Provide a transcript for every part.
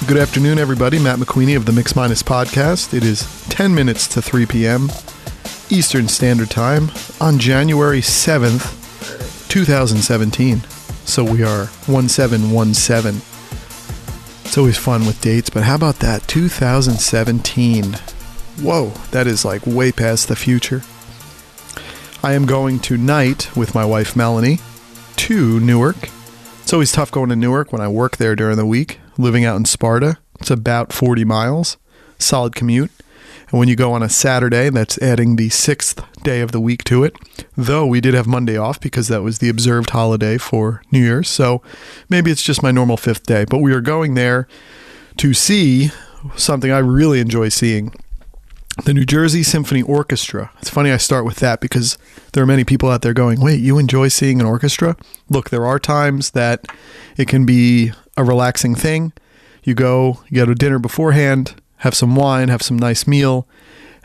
Good afternoon, everybody. Matt McQueenie of the Mix Minus Podcast. It is 10 minutes to 3 p.m. Eastern Standard Time on January 7th, 2017. So we are 1717. It's always fun with dates, but how about that? 2017. Whoa, that is like way past the future. I am going tonight with my wife Melanie to Newark. It's always tough going to Newark when I work there during the week. Living out in Sparta, it's about 40 miles, solid commute. And when you go on a Saturday, that's adding the 6th day of the week to it. Though we did have Monday off because that was the observed holiday for New Year's. So maybe it's just my normal 5th day. But we are going there to see something I really enjoy seeing. The New Jersey Symphony Orchestra. It's funny I start with that because there are many people out there going, wait, you enjoy seeing an orchestra? Look, there are times that it can be a relaxing thing. You go to dinner beforehand, have some wine, have some nice meal,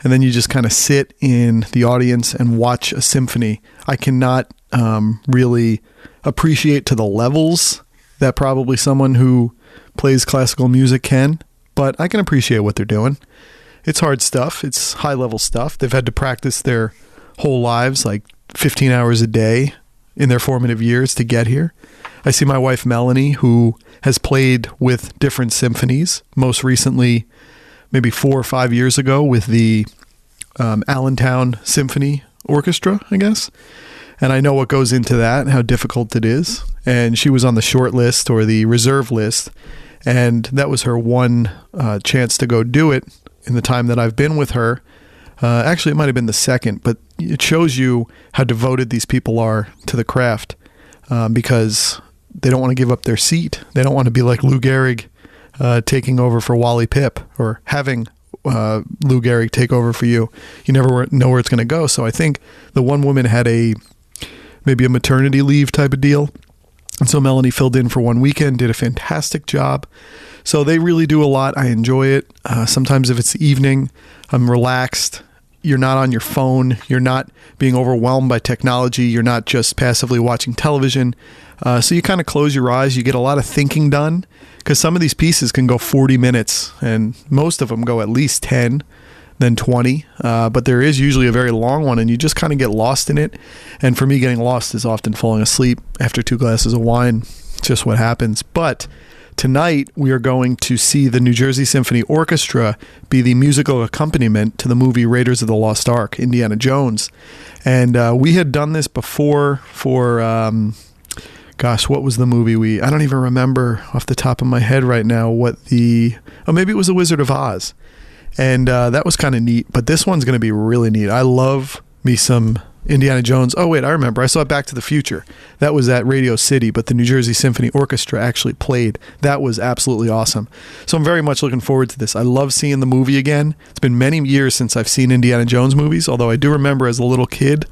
and then you just kind of sit in the audience and watch a symphony. I cannot really appreciate to the levels that probably someone who plays classical music can, but I can appreciate what they're doing. It's hard stuff. It's high-level stuff. They've had to practice their whole lives, like 15 hours a day in their formative years to get here. I see my wife, Melanie, who has played with different symphonies, most recently, maybe 4 or 5 years ago, with the Allentown Symphony Orchestra, I guess. And I know what goes into that and how difficult it is. And she was on the short list or the reserve list, and that was her one chance to go do it in the time that I've been with her. Actually, it might have been the second, but it shows you how devoted these people are to the craft because they don't want to give up their seat. They don't want to be like Lou Gehrig taking over for Wally Pipp or having Lou Gehrig take over for you. You never know where it's going to go. So I think the one woman had maybe a maternity leave type of deal. And so Melanie filled in for one weekend, did a fantastic job. So they really do a lot. I enjoy it. Sometimes if it's the evening, I'm relaxed. You're not on your phone. You're not being overwhelmed by technology. You're not just passively watching television. So you kind of close your eyes. You get a lot of thinking done because some of these pieces can go 40 minutes and most of them go at least 10, then 20. But there is usually a very long one and you just kind of get lost in it. And for me, getting lost is often falling asleep after 2 glasses of wine. It's just what happens. But tonight, we are going to see the New Jersey Symphony Orchestra be the musical accompaniment to the movie Raiders of the Lost Ark, Indiana Jones. And we had done this before for, what was the movie? I don't even remember off the top of my head right now maybe it was The Wizard of Oz. And that was kind of neat, but this one's going to be really neat. I love me some Indiana Jones. Oh, wait, I remember. I saw Back to the Future. That was at Radio City, but the New Jersey Symphony Orchestra actually played. That was absolutely awesome. So I'm very much looking forward to this. I love seeing the movie again. It's been many years since I've seen Indiana Jones movies, although I do remember as a little kid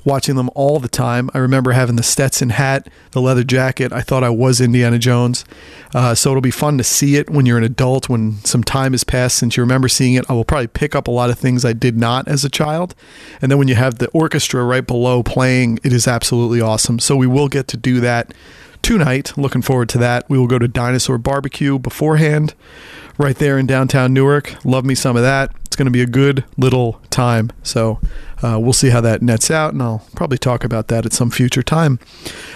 watching them all the time. I remember having the Stetson hat, the leather jacket. I thought I was Indiana Jones. So it'll be fun to see it when you're an adult, when some time has passed since you remember seeing it. I will probably pick up a lot of things I did not as a child. And then when you have the orchestra right below playing, it is absolutely awesome. So we will get to do that tonight. Looking forward to that. We will go to Dinosaur Barbecue beforehand, right there in downtown Newark. Love me some of that. It's going to be a good little time. So we'll see how that nets out, and I'll probably talk about that at some future time.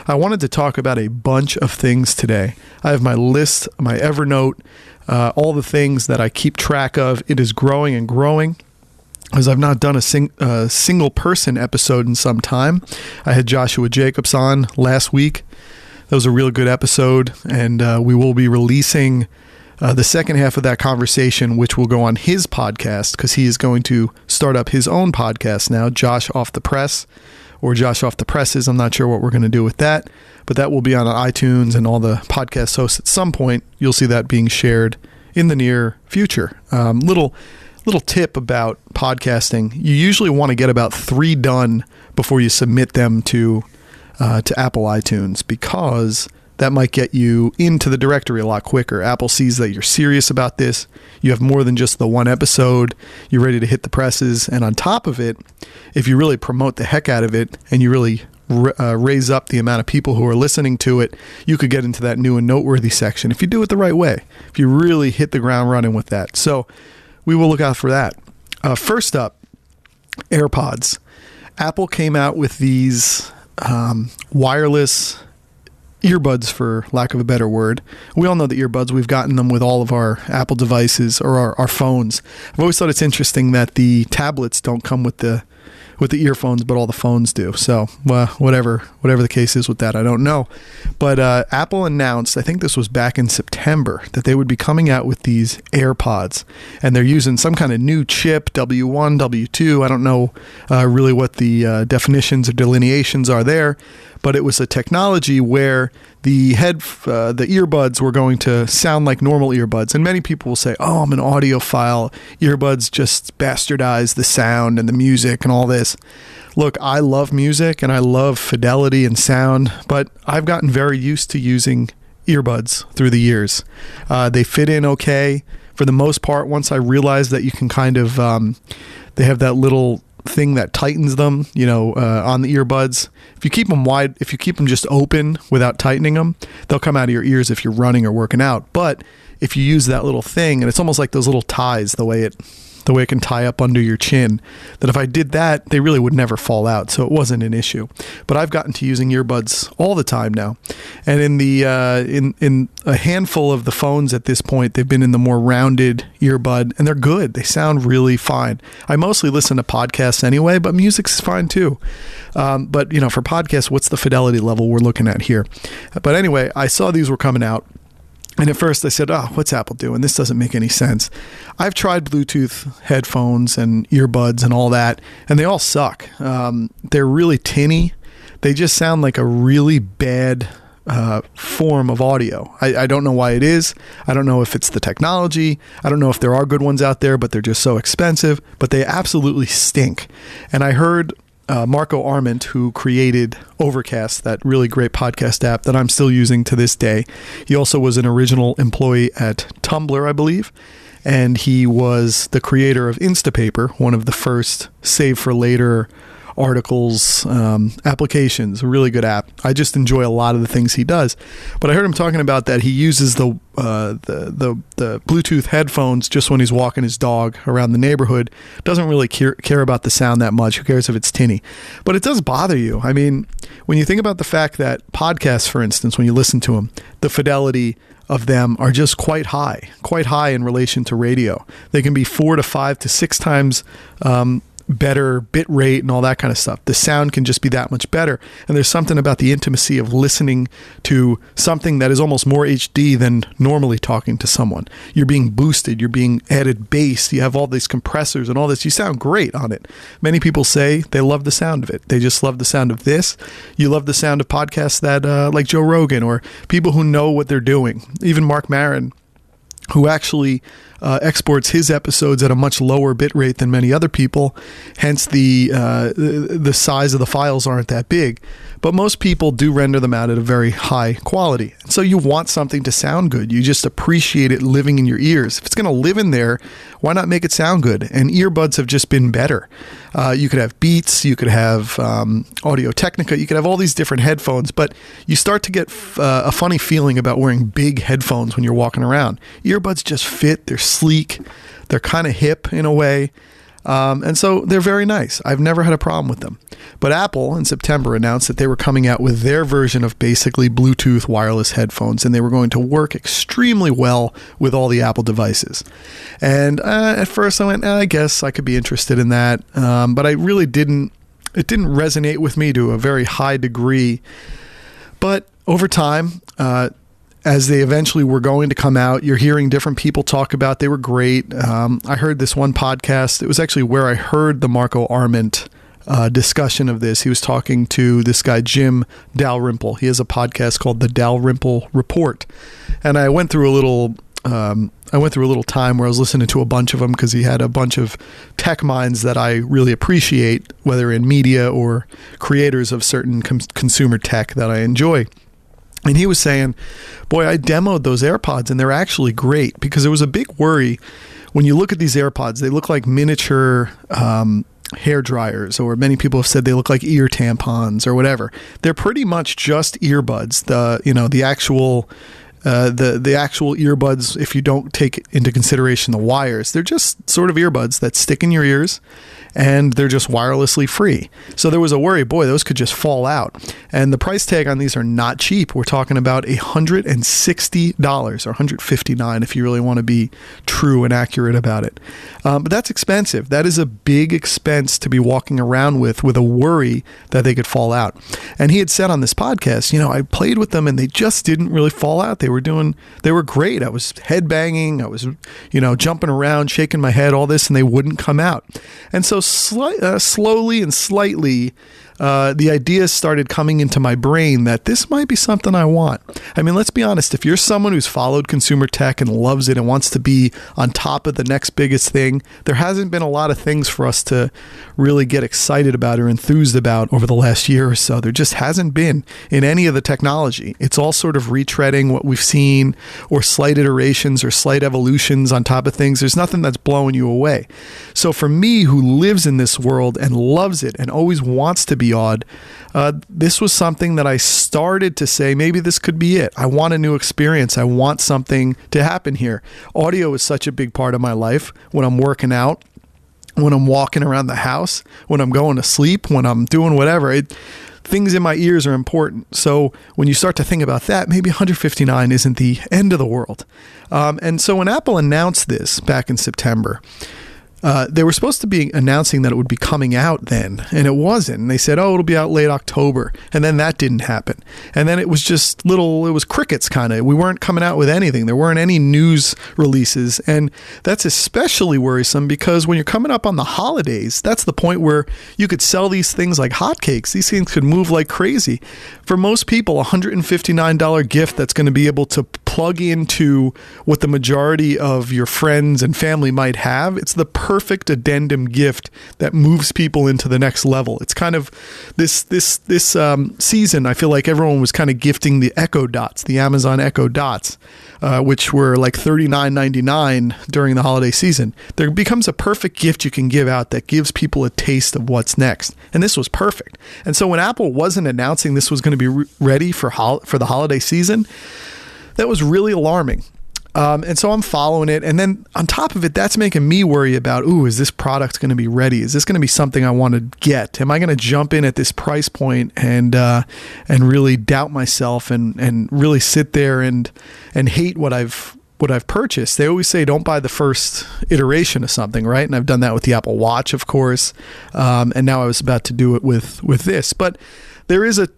I wanted to talk about a bunch of things today. I have my list, my Evernote, all the things that I keep track of. It is growing and growing, as I've not done a single person episode in some time. I had Joshua Jacobs on last week. That was a real good episode, and we will be releasing the second half of that conversation, which will go on his podcast, because he is going to start up his own podcast now, Josh Off the Press, or Josh Off the Presses. I'm not sure what we're going to do with that, but that will be on iTunes and all the podcast hosts at some point. You'll see that being shared in the near future. Little tip about podcasting. You usually want to get about 3 done before you submit them to Apple iTunes, because that might get you into the directory a lot quicker. Apple sees that you're serious about this. You have more than just the one episode. You're ready to hit the presses. And on top of it, if you really promote the heck out of it and you really raise up the amount of people who are listening to it, you could get into that new and noteworthy section if you do it the right way, if you really hit the ground running with that. So we will look out for that. First up, AirPods. Apple came out with these wireless earbuds, for lack of a better word. We all know the earbuds. We've gotten them with all of our Apple devices or our phones. I've always thought it's interesting that the tablets don't come with the earphones, but all the phones do. So whatever the case is with that, I don't know. But Apple announced, I think this was back in September, that they would be coming out with these AirPods, and they're using some kind of new chip, W1, W2. I don't know really what the definitions or delineations are there, but it was a technology where the earbuds were going to sound like normal earbuds. And many people will say, oh, I'm an audiophile. Earbuds just bastardize the sound and the music and all this. Look, I love music and I love fidelity and sound, but I've gotten very used to using earbuds through the years. They fit in okay. For the most part, once I realized that you can kind of, they have that little thing that tightens them, on the earbuds. If you keep them wide, if you keep them just open without tightening them, they'll come out of your ears if you're running or working out. But if you use that little thing, and it's almost like those little ties, the way it can tie up under your chin, that if I did that, they really would never fall out. So it wasn't an issue. But I've gotten to using earbuds all the time now. And in the in a handful of the phones at this point, they've been in the more rounded earbud, and they're good. They sound really fine. I mostly listen to podcasts anyway, but music's fine too. But for podcasts, what's the fidelity level we're looking at here? But anyway, I saw these were coming out. And at first I said, what's Apple doing? This doesn't make any sense. I've tried Bluetooth headphones and earbuds and all that, and they all suck. They're really tinny. They just sound like a really bad form of audio. I don't know why it is. I don't know if it's the technology. I don't know if there are good ones out there, but they're just so expensive. But they absolutely stink. And I heard Marco Arment, who created Overcast, that really great podcast app that I'm still using to this day. He also was an original employee at Tumblr, I believe, and he was the creator of Instapaper, one of the first save for later articles, applications. A really good app. I just enjoy a lot of the things he does. But I heard him talking about that he uses the Bluetooth headphones just when he's walking his dog around the neighborhood. Doesn't really care about the sound that much. Who cares if it's tinny? But it does bother you. I mean, when you think about the fact that podcasts, for instance, when you listen to them, the fidelity of them are just quite high in relation to radio. They can be 4 to 5 to 6 times better bit rate and all that kind of stuff. The sound can just be that much better. And there's something about the intimacy of listening to something that is almost more HD than normally talking to someone. You're being boosted. You're being added bass. You have all these compressors and all this. You sound great on it. Many people say they love the sound of it. They just love the sound of this. You love the sound of podcasts that like Joe Rogan or people who know what they're doing. Even Mark Maron, who actually exports his episodes at a much lower bit rate than many other people. Hence, the size of the files aren't that big. But most people do render them out at a very high quality. So you want something to sound good. You just appreciate it living in your ears. If it's going to live in there, why not make it sound good? And earbuds have just been better. You could have Beats, you could have Audio Technica, you could have all these different headphones, but you start to get a funny feeling about wearing big headphones when you're walking around. Earbuds just fit, they're sleek, they're kind of hip in a way. And so they're very nice. I've never had a problem with them. But Apple in September announced that they were coming out with their version of basically Bluetooth wireless headphones, and they were going to work extremely well with all the Apple devices. And at first I went, I guess I could be interested in that. But I really didn't. It didn't resonate with me to a very high degree. But over time, as they eventually were going to come out, you're hearing different people talk about they were great. I heard this one podcast. It was actually where I heard the Marco Arment discussion of this. He was talking to this guy, Jim Dalrymple. He has a podcast called The Dalrymple Report. And I went through a little time where I was listening to a bunch of them because he had a bunch of tech minds that I really appreciate, whether in media or creators of certain consumer tech that I enjoy. And he was saying, boy, I demoed those AirPods and they're actually great, because there was a big worry when you look at these AirPods. They look like miniature hair dryers, or many people have said they look like ear tampons or whatever. They're pretty much just earbuds. The actual earbuds, if you don't take into consideration the wires, they're just sort of earbuds that stick in your ears, and they're just wirelessly free. So there was a worry, boy, those could just fall out. And the price tag on these are not cheap. We're talking about $160 or $159 if you really want to be true and accurate about it. But that's expensive. That is a big expense to be walking around with a worry that they could fall out. And he had said on this podcast, I played with them and they just didn't really fall out. They were great. I was headbanging. I was, jumping around, shaking my head, all this, and they wouldn't come out. And so slowly and slightly, the ideas started coming into my brain that this might be something I want. I mean, let's be honest. If you're someone who's followed consumer tech and loves it and wants to be on top of the next biggest thing, there hasn't been a lot of things for us to really get excited about or enthused about over the last year or so. There just hasn't been in any of the technology. It's all sort of retreading what we've seen, or slight iterations or slight evolutions on top of things. There's nothing that's blowing you away. So for me, who lives in this world and loves it and always wants to be odd, this was something that I started to say, maybe this could be it. I want a new experience. I want something to happen here. Audio is such a big part of my life. When I'm working out, when I'm walking around the house, when I'm going to sleep, when I'm doing whatever, things in my ears are important. So when you start to think about that, maybe $159 isn't the end of the world. And so when Apple announced this back in September, they were supposed to be announcing that it would be coming out then, and it wasn't. And they said, it'll be out late October. And then that didn't happen. And then it was just it was crickets kind of. We weren't coming out with anything. There weren't any news releases. And that's especially worrisome because when you're coming up on the holidays, that's the point where you could sell these things like hotcakes. These things could move like crazy. For most people, a $159 gift that's going to be able to plug into what the majority of your friends and family might have, it's the perfect addendum gift that moves people into the next level. It's kind of this season, I feel like everyone was kind of gifting the Echo Dots, the Amazon Echo Dots, which were like $39.99 during the holiday season. There becomes a perfect gift you can give out that gives people a taste of what's next. And this was perfect. And so when Apple wasn't announcing this was going to be ready for the holiday season, that was really alarming. And so I'm following it. And then on top of it, that's making me worry about, is this product going to be ready? Is this going to be something I want to get? Am I going to jump in at this price point and really doubt myself and really sit there and hate what I've purchased? They always say don't buy the first iteration of something, right? And I've done that with the Apple Watch, of course. And now I was about to do it with this. But there is a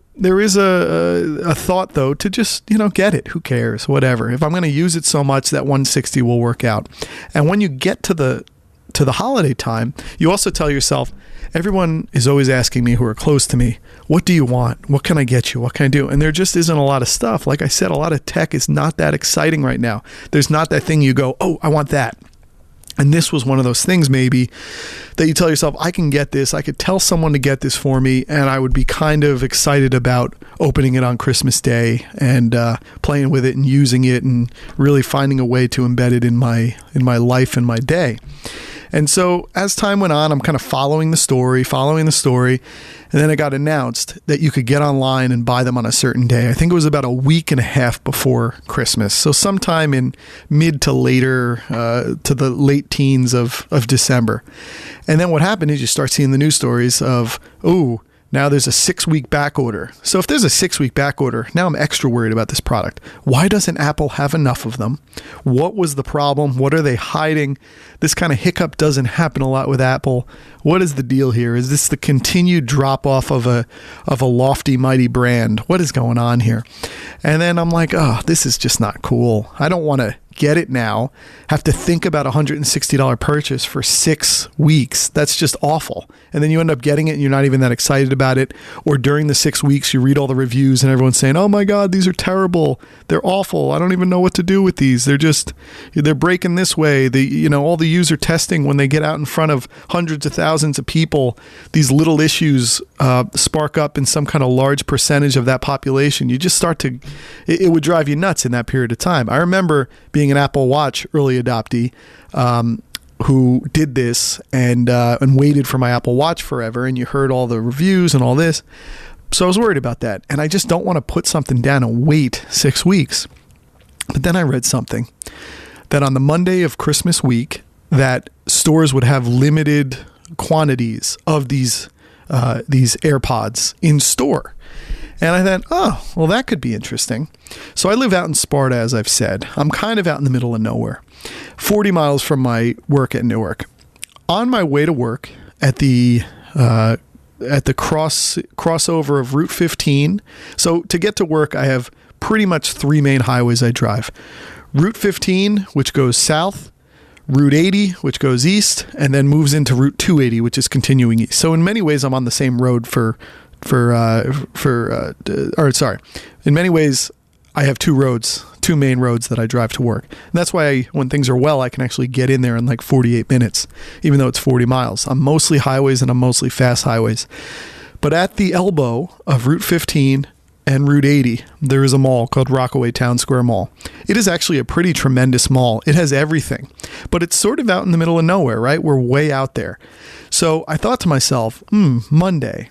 thought, though, to just, get it. Who cares? Whatever. If I'm going to use it so much, that $160 will work out. And when you get to the holiday time, you also tell yourself, everyone is always asking me who are close to me, what do you want? What can I get you? What can I do? And there just isn't a lot of stuff. Like I said, a lot of tech is not that exciting right now. There's not that thing you go, I want that. And this was one of those things maybe that you tell yourself, I can get this. I could tell someone to get this for me, and I would be kind of excited about opening it on Christmas Day and playing with it and using it and really finding a way to embed it in my life and my day. And so as time went on, I'm kind of following the story. And then it got announced that you could get online and buy them on a certain day. I think it was about a week and a half before Christmas. So sometime in mid to later, to the late teens of December. And then what happened is you start seeing the news stories of, now there's a 6-week back order. So if there's a 6-week back order, now I'm extra worried about this product. Why doesn't Apple have enough of them? What was the problem? What are they hiding? This kind of hiccup doesn't happen a lot with Apple. What is the deal here? Is this the continued drop off of a lofty, mighty brand? What is going on here? And then I'm like, this is just not cool. I don't want to get it now, have to think about a $160 purchase for 6 weeks. That's just awful. And then you end up getting it and you're not even that excited about it. Or during the 6 weeks, you read all the reviews and everyone's saying, oh my God, these are terrible. They're awful. I don't even know what to do with these. They're breaking this way. All the user testing, when they get out in front of hundreds of thousands of people, these little issues spark up in some kind of large percentage of that population. You just it would drive you nuts in that period of time. I remember being an Apple Watch early adoptee, who did this and waited for my Apple Watch forever, and you heard all the reviews and all this. So I was worried about that, and I just don't want to put something down and wait 6 weeks. But then I read something that on the Monday of Christmas week, that stores would have limited quantities of these AirPods in store. And I thought, oh, well, that could be interesting. So I live out in Sparta, as I've said. I'm kind of out in the middle of nowhere, 40 miles from my work at Newark. On my way to work at the crossover of Route 15. So to get to work, I have pretty much three main highways I drive. Route 15, which goes south, Route 80, which goes east, and then moves into Route 280, which is continuing east. So in many ways, I'm on the same road in many ways, I have two main roads that I drive to work. And that's why when things are well, I can actually get in there in like 48 minutes, even though it's 40 miles. I'm mostly highways and I'm mostly fast highways. But at the elbow of Route 15 and Route 80, there is a mall called Rockaway Town Square Mall. It is actually a pretty tremendous mall. It has everything, but it's sort of out in the middle of nowhere, right? We're way out there. So I thought to myself, Monday,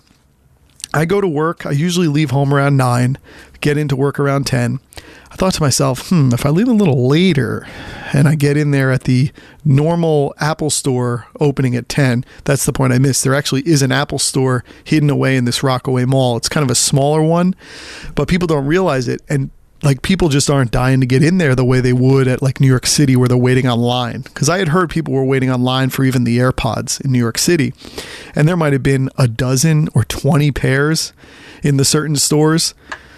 I go to work. I usually leave home around 9, get into work around 10. I thought to myself, if I leave a little later and I get in there at the normal Apple store opening at 10, that's the point I missed. There actually is an Apple store hidden away in this Rockaway Mall. It's kind of a smaller one, but people don't realize it. And like people just aren't dying to get in there the way they would at like New York City where they're waiting online. Because I had heard people were waiting online for even the AirPods in New York City. And there might have been a dozen or 20 pairs in the certain stores.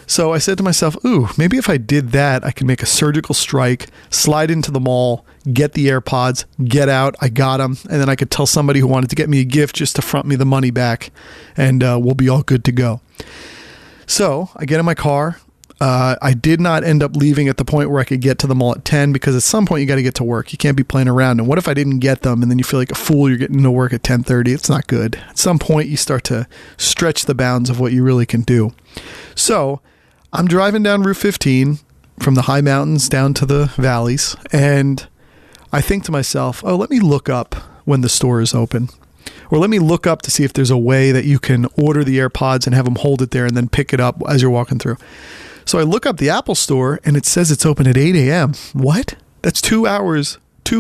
So I said to myself, maybe if I did that, I could make a surgical strike, slide into the mall, get the AirPods, get out, I got them, and then I could tell somebody who wanted to get me a gift just to front me the money back, and we'll be all good to go. So I get in my car. I did not end up leaving at the point where I could get to the mall at 10 because at some point you got to get to work. You can't be playing around. And what if I didn't get them and then you feel like a fool you're getting to work at 10:30? It's not good. At some point you start to stretch the bounds of what you really can do. So I'm driving down Route 15 from the high mountains down to the valleys, and I think to myself, let me look up when the store is open. Or let me look up to see if there's a way that you can order the AirPods and have them hold it there and then pick it up as you're walking through. So I look up the Apple store and it says it's open at 8 a.m. What? That's 2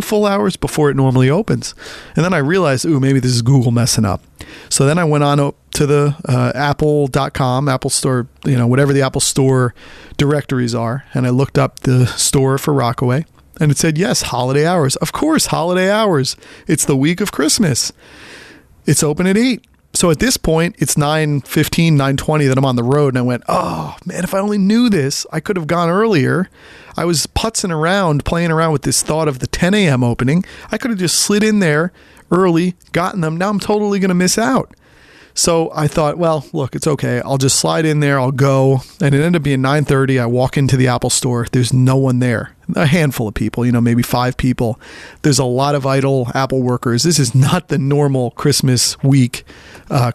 full hours before it normally opens. And then I realized, maybe this is Google messing up. So then I went on up to the apple.com, Apple Store, whatever the Apple Store directories are. And I looked up the store for Rockaway and it said, yes, holiday hours. Of course, holiday hours. It's the week of Christmas. It's open at 8. So at this point, it's 9:15, 9:20 that I'm on the road. And I went, oh, man, if I only knew this, I could have gone earlier. I was putzing around, playing around with this thought of the 10 a.m. opening. I could have just slid in there early, gotten them. Now I'm totally going to miss out. So I thought, well, look, it's okay. I'll just slide in there. I'll go. And it ended up being 9:30. I walk into the Apple store. There's no one there. A handful of people, maybe 5 people. There's a lot of idle Apple workers. This is not the normal Christmas week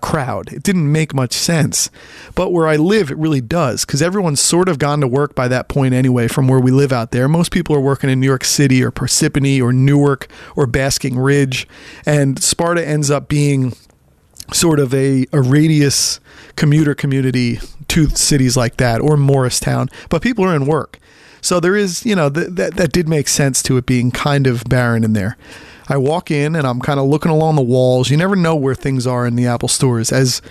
crowd. It didn't make much sense. But where I live, it really does, because everyone's sort of gone to work by that point anyway from where we live out there. Most people are working in New York City or Parsippany or Newark or Basking Ridge. And Sparta ends up being sort of a radius commuter community to cities like that, or Morristown, but people are in work. So there is, that did make sense to it being kind of barren in there. I walk in and I'm kind of looking along the walls. You never know where things are in the Apple stores. As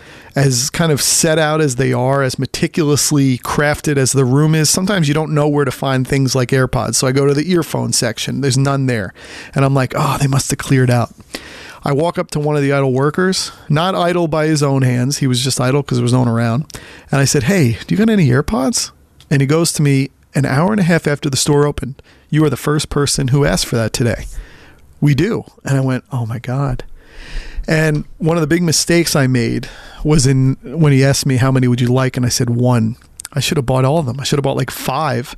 kind of set out as they are, as meticulously crafted as the room is, sometimes you don't know where to find things like AirPods. So I go to the earphone section. There's none there. And I'm like, they must have cleared out. I walk up to one of the idle workers, not idle by his own hands. He was just idle because there was no one around. And I said, hey, do you got any AirPods? And he goes to me, an hour and a half after the store opened, you are the first person who asked for that today. We do. And I went, oh my God. And one of the big mistakes I made was when he asked me, how many would you like? And I said 1. I should have bought all of them. I should have bought like 5.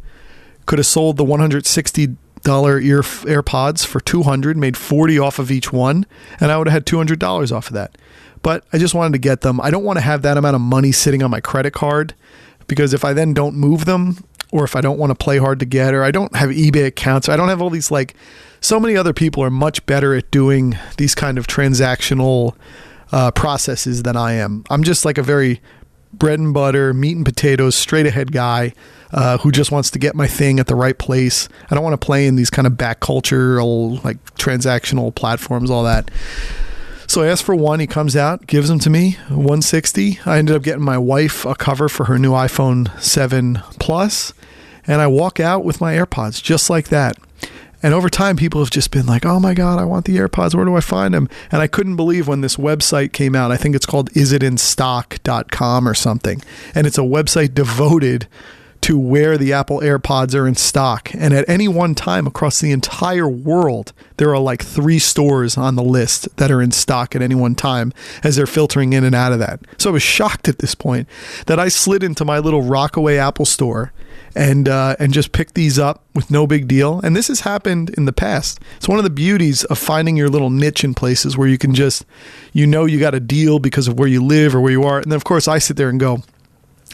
Could have sold the $160 AirPods for $200, made $40 off of each one, and I would have had $200 off of that. But I just wanted to get them. I don't want to have that amount of money sitting on my credit card, because if I then don't move them, or if I don't want to play hard to get, or I don't have eBay accounts, I don't have all these like So many other people are much better at doing these kind of transactional processes than I am. I'm just like a very bread and butter, meat and potatoes, straight ahead guy who just wants to get my thing at the right place. I don't want to play in these kind of back cultural, like transactional platforms, all that. So I asked for one. He comes out, gives them to me, $160. I ended up getting my wife a cover for her new iPhone 7 Plus, and I walk out with my AirPods just like that. And over time, people have just been like, oh my God, I want the AirPods. Where do I find them? And I couldn't believe when this website came out. I think it's called isitinstock.com or something. And it's a website devoted to where the Apple AirPods are in stock. And at any one time across the entire world, there are like 3 stores on the list that are in stock at any one time as they're filtering in and out of that. So I was shocked at this point that I slid into my little Rockaway Apple store and just picked these up with no big deal. And this has happened in the past. It's one of the beauties of finding your little niche in places where you can just, you got a deal because of where you live or where you are. And then of course I sit there and go,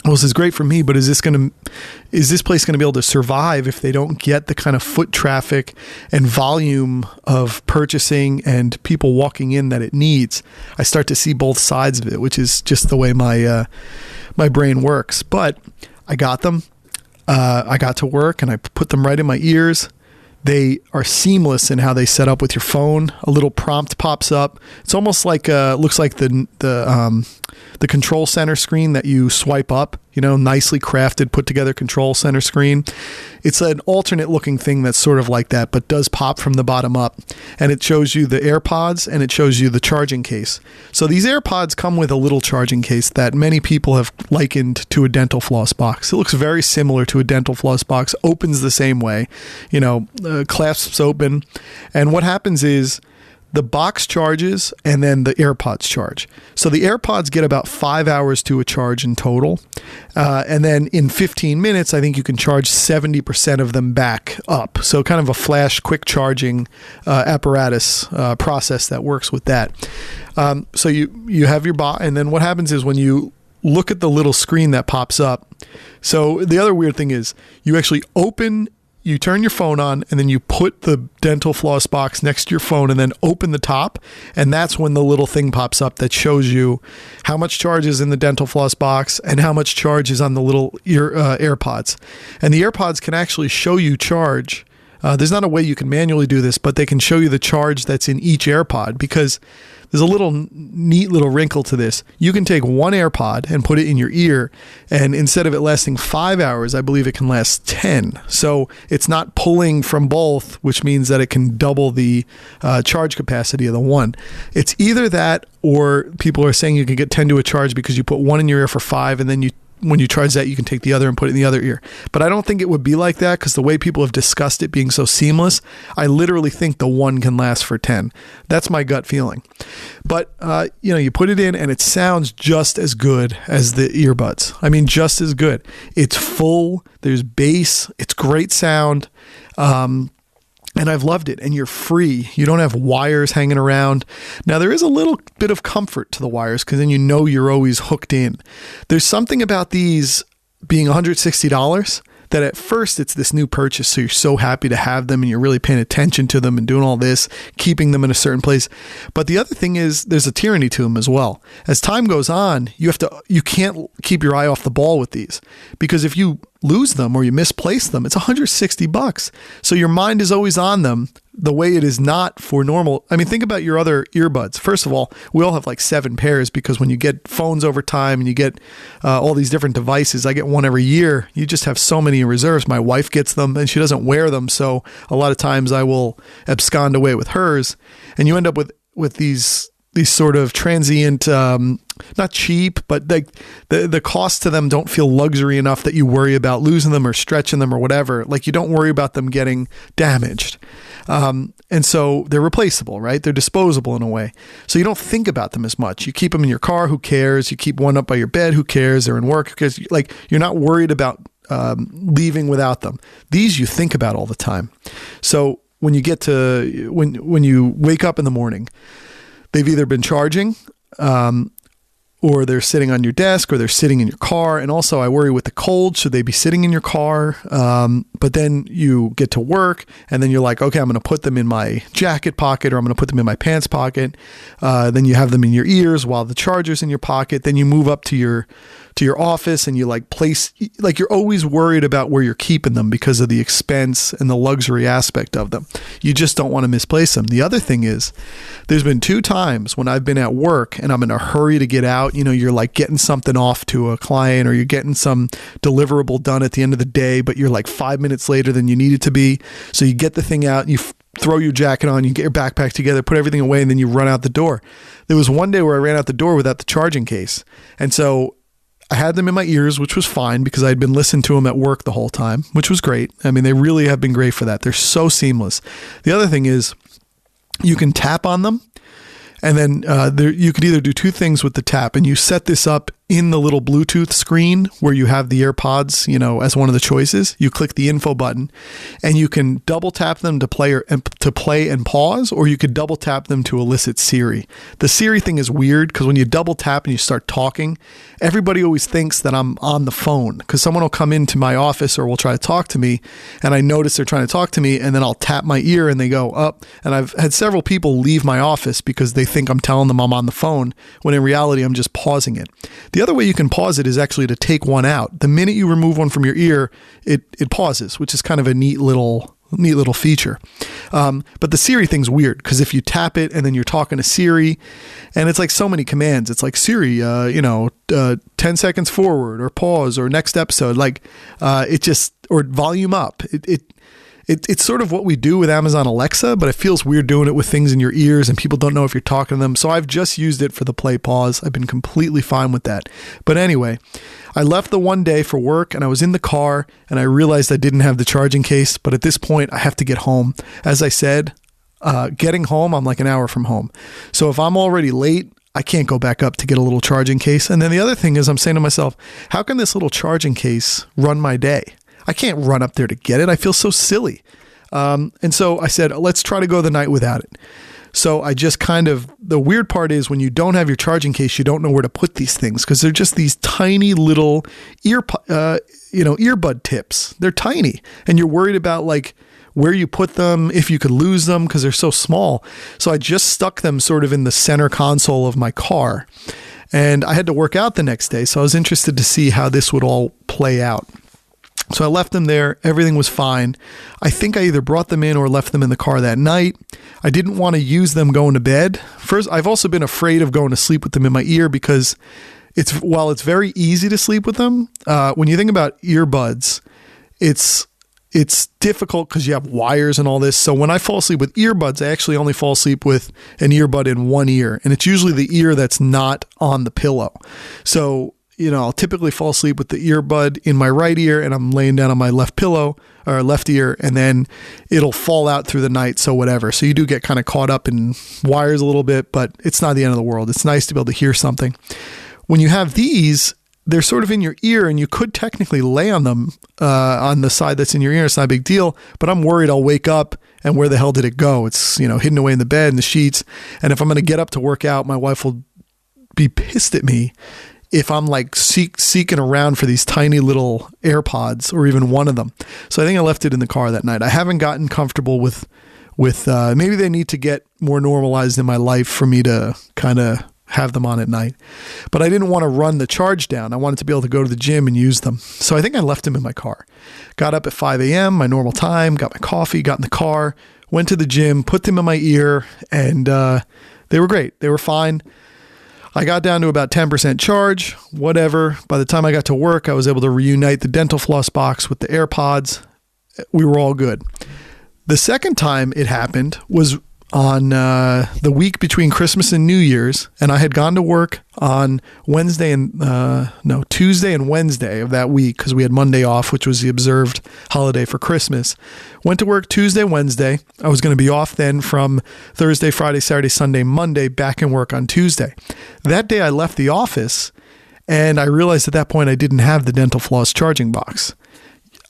well, this is great for me, but is this place going to be able to survive if they don't get the kind of foot traffic and volume of purchasing and people walking in that it needs? I start to see both sides of it, which is just the way my brain works. But I got them. I got to work and I put them right in my ears. They are seamless in how they set up with your phone. A little prompt pops up. It's almost like looks like the control center screen that you swipe up. Nicely crafted, put together control center screen. It's an alternate looking thing that's sort of like that, but does pop from the bottom up. And it shows you the AirPods and it shows you the charging case. So these AirPods come with a little charging case that many people have likened to a dental floss box. It looks very similar to a dental floss box, opens the same way, clasps open. And what happens is the box charges and then the AirPods charge. So the AirPods get about 5 hours to a charge in total. And then in 15 minutes, I think you can charge 70% of them back up. So kind of a flash quick charging apparatus process that works with that. So you have your box. And then what happens is when you look at the little screen that pops up. So the other weird thing is you actually you turn your phone on and then you put the dental floss box next to your phone and then open the top. And that's when the little thing pops up that shows you how much charge is in the dental floss box and how much charge is on the little AirPods. And the AirPods can actually show you charge. There's not a way you can manually do this, but they can show you the charge that's in each AirPod because there's a neat little wrinkle to this. You can take one AirPod and put it in your ear, and instead of it lasting 5 hours, I believe it can last 10. So it's not pulling from both, which means that it can double the charge capacity of the one. It's either that or people are saying you can get 10 to a charge because you put one in your ear for 5 and then when you charge that, you can take the other and put it in the other ear. But I don't think it would be like that because the way people have discussed it being so seamless, I literally think the one can last for 10. That's my gut feeling. But, you put it in and it sounds just as good as the earbuds. I mean, just as good. It's full. There's bass. It's great sound. And I've loved it. And you're free. You don't have wires hanging around. Now, there is a little bit of comfort to the wires because then you're always hooked in. There's something about these being $160 that at first it's this new purchase. So you're so happy to have them and you're really paying attention to them and doing all this, keeping them in a certain place. But the other thing is there's a tyranny to them as well. As time goes on, you can't keep your eye off the ball with these because if you lose them or you misplace them, it's $160. So your mind is always on them the way it is not for normal. I mean, think about your other earbuds. First of all, we all have like 7 pairs because when you get phones over time and you get all these different devices, I get one every year. You just have so many in reserves. My wife gets them and she doesn't wear them. So a lot of times I will abscond away with hers and you end up with these sort of transient, not cheap, but the cost to them don't feel luxury enough that you worry about losing them or stretching them or whatever. Like you don't worry about them getting damaged. And so they're replaceable, right? They're disposable in a way. So you don't think about them as much. You keep them in your car. Who cares? You keep one up by your bed. Who cares? They're in work. Because like you're not worried about leaving without them. These you think about all the time. So when you get to when you wake up in the morning, they've either been charging, or they're sitting on your desk, or they're sitting in your car. And also, I worry with the cold, should they be sitting in your car? But then you get to work, and then you're like, okay, I'm going to put them in my jacket pocket, or I'm going to put them in my pants pocket. Then you have them in your ears while the charger's in your pocket. Then you move up to your office, and you you're always worried about where you're keeping them because of the expense and the luxury aspect of them. You just don't want to misplace them. The other thing is, there's been 2 times when I've been at work and I'm in a hurry to get out. You're like getting something off to a client, or you're getting some deliverable done at the end of the day, but you're like 5 minutes later than you needed to be. So you get the thing out, you throw your jacket on, you get your backpack together, put everything away, and then you run out the door. There was one day where I ran out the door without the charging case. And so I had them in my ears, which was fine because I had been listening to them at work the whole time, which was great. I mean, they really have been great for that. They're so seamless. The other thing is, you can tap on them, and then you could either do 2 things with the tap, and you set this up in the little Bluetooth screen where you have the AirPods, as one of the choices. You click the info button, and you can double tap them to play and pause, or you could double tap them to elicit Siri. The Siri thing is weird because when you double tap and you start talking, everybody always thinks that I'm on the phone, because someone will come into my office or will try to talk to me, and I notice they're trying to talk to me, and then I'll tap my ear and they go up. And I've had several people leave my office because they think I'm telling them I'm on the phone, when in reality I'm just pausing it. The other way you can pause it is actually to take one out. The minute you remove one from your ear, it pauses, which is kind of a neat little feature. But the Siri thing's weird, because if you tap it and then you're talking to Siri, and it's like so many commands. It's like, Siri, 10 seconds forward, or pause, or next episode, or volume up. It's sort of what we do with Amazon Alexa, but it feels weird doing it with things in your ears and people don't know if you're talking to them. So I've just used it for the play pause. I've been completely fine with that. But anyway, I left the one day for work, and I was in the car, and I realized I didn't have the charging case. But at this point, I have to get home. As I said, getting home, I'm like an hour from home. So if I'm already late, I can't go back up to get a little charging case. And then the other thing is, I'm saying to myself, how can this little charging case run my day? I can't run up there to get it. I feel so silly. And so I said, let's try to go the night without it. So I just the weird part is, when you don't have your charging case, you don't know where to put these things, because they're just these tiny little earbud tips. They're tiny, and you're worried about where you put them, if you could lose them, because they're so small. So I just stuck them sort of in the center console of my car, and I had to work out the next day. So I was interested to see how this would all play out. So I left them there. Everything was fine. I think I either brought them in or left them in the car that night. I didn't want to use them going to bed. First, I've also been afraid of going to sleep with them in my ear, because while it's very easy to sleep with them, when you think about earbuds, it's difficult because you have wires and all this. So when I fall asleep with earbuds, I actually only fall asleep with an earbud in one ear, and it's usually the ear that's not on the pillow. So I'll typically fall asleep with the earbud in my right ear, and I'm laying down on my left pillow, or left ear, and then it'll fall out through the night. So whatever. So you do get kind of caught up in wires a little bit, but it's not the end of the world. It's nice to be able to hear something. When you have these, they're sort of in your ear, and you could technically lay on them on the side that's in your ear. It's not a big deal, but I'm worried I'll wake up and where the hell did it go? It's, hidden away in the bed, in the sheets. And if I'm going to get up to work out, my wife will be pissed at me if I'm seeking around for these tiny little AirPods, or even one of them. So I think I left it in the car that night. I haven't gotten comfortable with maybe they need to get more normalized in my life for me to kind of have them on at night. But I didn't want to run the charge down. I wanted to be able to go to the gym and use them. So I think I left them in my car. Got up at 5 a.m., my normal time, got my coffee, got in the car, went to the gym, put them in my ear, and they were great. They were fine. I got down to about 10% charge, whatever. By the time I got to work, I was able to reunite the dental floss box with the AirPods. We were all good. The second time it happened was on the week between Christmas and New Year's, and I had gone to work on Tuesday and Wednesday of that week, because we had Monday off, which was the observed holiday for Christmas. Went to work Tuesday, Wednesday. I was going to be off then from Thursday, Friday, Saturday, Sunday, Monday, back in work on Tuesday. That day I left the office, and I realized at that point I didn't have the dental floss charging box.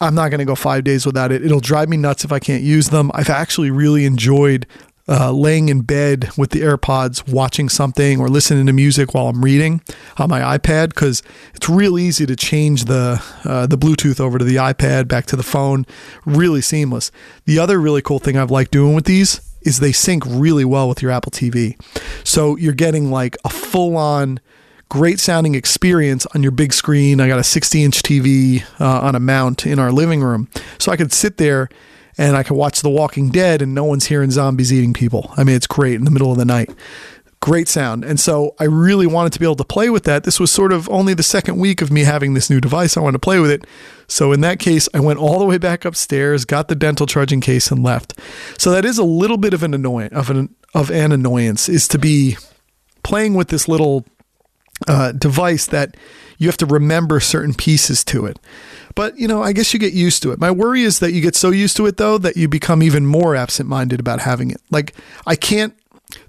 I'm not going to go 5 days without it. It'll drive me nuts if I can't use them. I've actually really enjoyed laying in bed with the AirPods, watching something or listening to music while I'm reading on my iPad, because it's real easy to change the Bluetooth over to the iPad, back to the phone. Really seamless. The other really cool thing I've liked doing with these is they sync really well with your Apple TV. So you're getting like a full-on great sounding experience on your big screen. I got a 60-inch TV on a mount in our living room. So I could sit there and I could watch The Walking Dead and no one's hearing zombies eating people. I mean, it's great in the middle of the night. Great sound. And so I really wanted to be able to play with that. This was sort of only the second week of me having this new device. I wanted to play with it. So in that case, I went all the way back upstairs, got the dental charging case, and left. So that is a little bit of an annoyance, is to be playing with this little device that you have to remember certain pieces to it. But, I guess you get used to it. My worry is that you get so used to it, though, that you become even more absent-minded about having it. Like,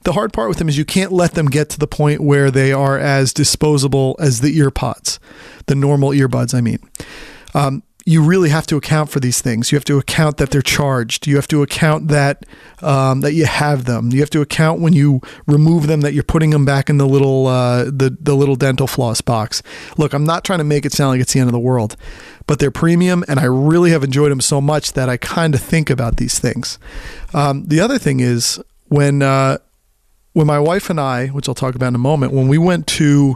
the hard part with them is you can't let them get to the point where they are as disposable as the earpods, the normal earbuds, I mean. You really have to account for these things. You have to account that they're charged. You have to account that that you have them. You have to account when you remove them that you're putting them back in the little the little dental floss box. Look, I'm not trying to make it sound like it's the end of the world, but they're premium, and I really have enjoyed them so much that I kind of think about these things. The other thing is when my wife and I, which I'll talk about in a moment, when we went to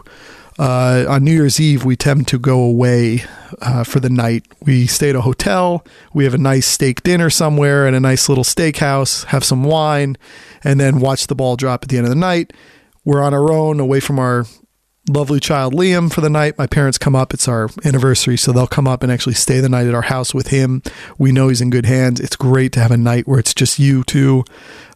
on New Year's Eve, we tend to go away for the night. We stay at a hotel. We have a nice steak dinner somewhere at a nice little steakhouse, have some wine, and then watch the ball drop at the end of the night. We're on our own, away from our lovely child Liam for the night. My parents come up. It's our anniversary, so they'll come up and actually stay the night at our house with him. We know he's in good hands. It's great to have a night where it's just you two.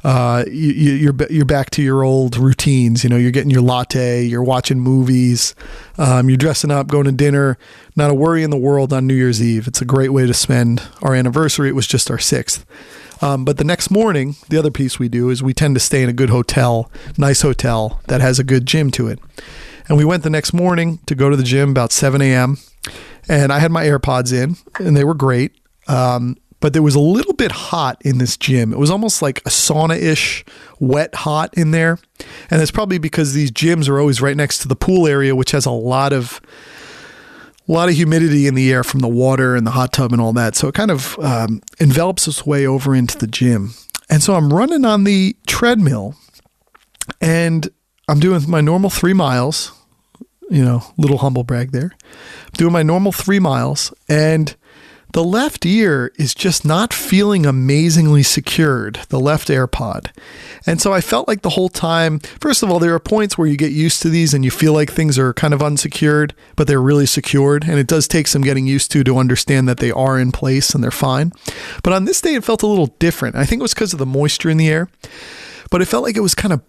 You're back to your old routines. You're getting your latte, you're watching movies, you're dressing up, going to dinner. Not a worry in the world on New Year's Eve. It's a great way to spend our anniversary. It was just our 6th. But the next morning, the other piece we do is we tend to stay in a good hotel, nice hotel that has a good gym to it. And we went the next morning to go to the gym about 7 a.m. And I had my AirPods in, and they were great. But there was a little bit hot in this gym. It was almost like a sauna-ish, wet hot in there. And that's probably because these gyms are always right next to the pool area, which has a lot of humidity in the air from the water and the hot tub and all that. So it kind of envelops its way over into the gym. And so I'm running on the treadmill, and I'm doing my normal 3 miles. Little humble brag there. I'm doing my normal 3 miles, and the left ear is just not feeling amazingly secured, the left AirPod. And so I felt like the whole time, first of all, there are points where you get used to these and you feel like things are kind of unsecured, but they're really secured. And it does take some getting used to understand that they are in place and they're fine. But on this day, it felt a little different. I think it was because of the moisture in the air, but it felt like it was kind of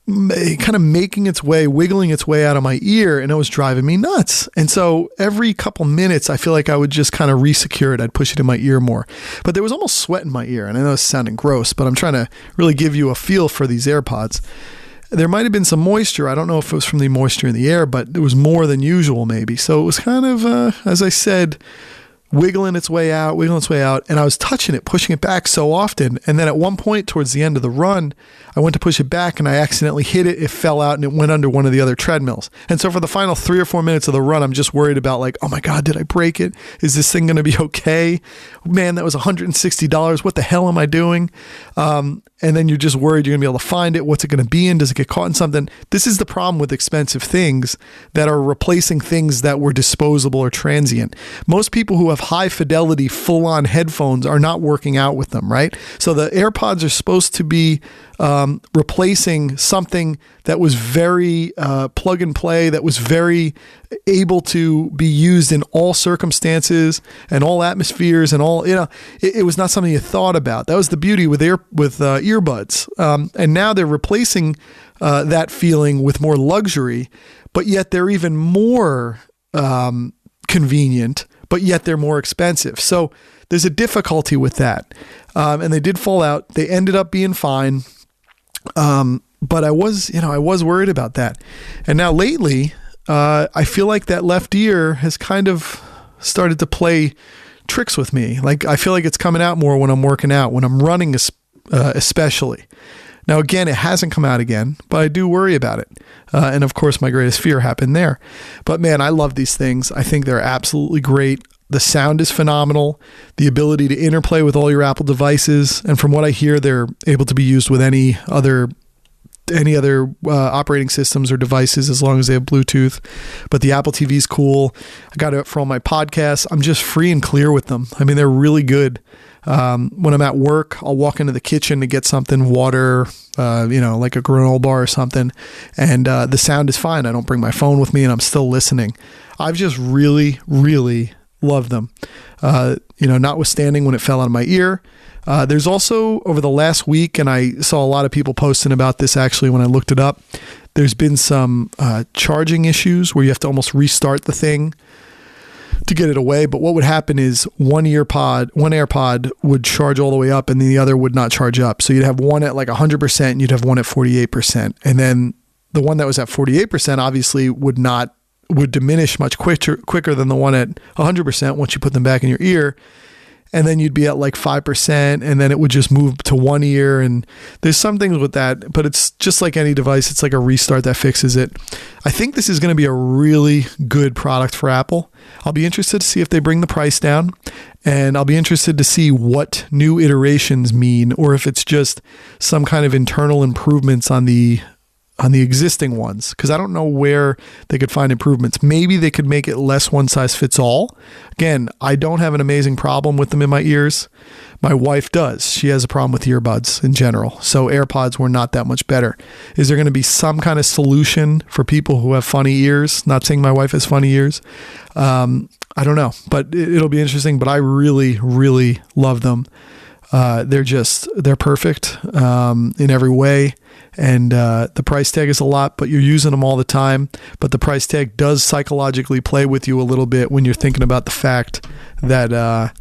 making its way, wiggling its way out of my ear, and it was driving me nuts. And so every couple minutes, I feel like I would just kind of re-secure it. I'd push it in my ear more. But there was almost sweat in my ear, and I know it's sounding gross, but I'm trying to really give you a feel for these AirPods. There might have been some moisture. I don't know if it was from the moisture in the air, but there was more than usual maybe. So it was kind of, as I said, wiggling its way out. And I was touching it, pushing it back so often. And then at one point towards the end of the run, I went to push it back and I accidentally hit it. It fell out and it went under one of the other treadmills. And so for the final 3 or 4 minutes of the run, I'm just worried about like, oh my God, did I break it? Is this thing going to be okay? Man, that was $160. What the hell am I doing? And then you're just worried you're going to be able to find it. What's it going to be in? Does it get caught in something? This is the problem with expensive things that are replacing things that were disposable or transient. Most people who have high fidelity, full on headphones are not working out with them, right? So the AirPods are supposed to be replacing something that was very plug and play, that was very able to be used in all circumstances and all atmospheres and all, it was not something you thought about. That was the beauty with earbuds. And now they're replacing that feeling with more luxury, but yet they're even more convenient, but yet they're more expensive. So there's a difficulty with that. And they did fall out. They ended up being fine. But I was worried about that. And now lately, I feel like that left ear has kind of started to play tricks with me. Like I feel like it's coming out more when I'm working out. When I'm running especially. Now, again, it hasn't come out again, but I do worry about it. And of course, my greatest fear happened there. But man, I love these things. I think they're absolutely great. The sound is phenomenal. The ability to interplay with all your Apple devices. And from what I hear, they're able to be used with any other operating systems or devices as long as they have Bluetooth. But the Apple TV is cool. I got it for all my podcasts. I'm just free and clear with them. I mean, they're really good. When I'm at work, I'll walk into the kitchen to get something, water, like a granola bar or something. And the sound is fine. I don't bring my phone with me and I'm still listening. I've just really, really loved them. Notwithstanding when it fell out of my ear. There's also, over the last week, and I saw a lot of people posting about this actually when I looked it up, there's been some charging issues where you have to almost restart the thing to get it away. But what would happen is one AirPod would charge all the way up and the other would not charge up. So you'd have one at like 100% and you'd have one at 48%. And then the one that was at 48% obviously would diminish much quicker than the one at 100% once you put them back in your ear. And then you'd be at like 5%, and then it would just move to one ear. And there's some things with that, but it's just like any device. It's like a restart that fixes it. I think this is going to be a really good product for Apple. I'll be interested to see if they bring the price down, and I'll be interested to see what new iterations mean, or if it's just some kind of internal improvements on the existing ones, because I don't know where they could find improvements. Maybe they could make it less one size fits all. Again, I don't have an amazing problem with them in my ears. My wife does. She has a problem with earbuds in general. So AirPods were not that much better. Is there going to be some kind of solution for people who have funny ears? Not saying my wife has funny ears. I don't know, but it'll be interesting. But I really, really love them. They're perfect in every way. And the price tag is a lot, but you're using them all the time. But the price tag does psychologically play with you a little bit when you're thinking about the fact that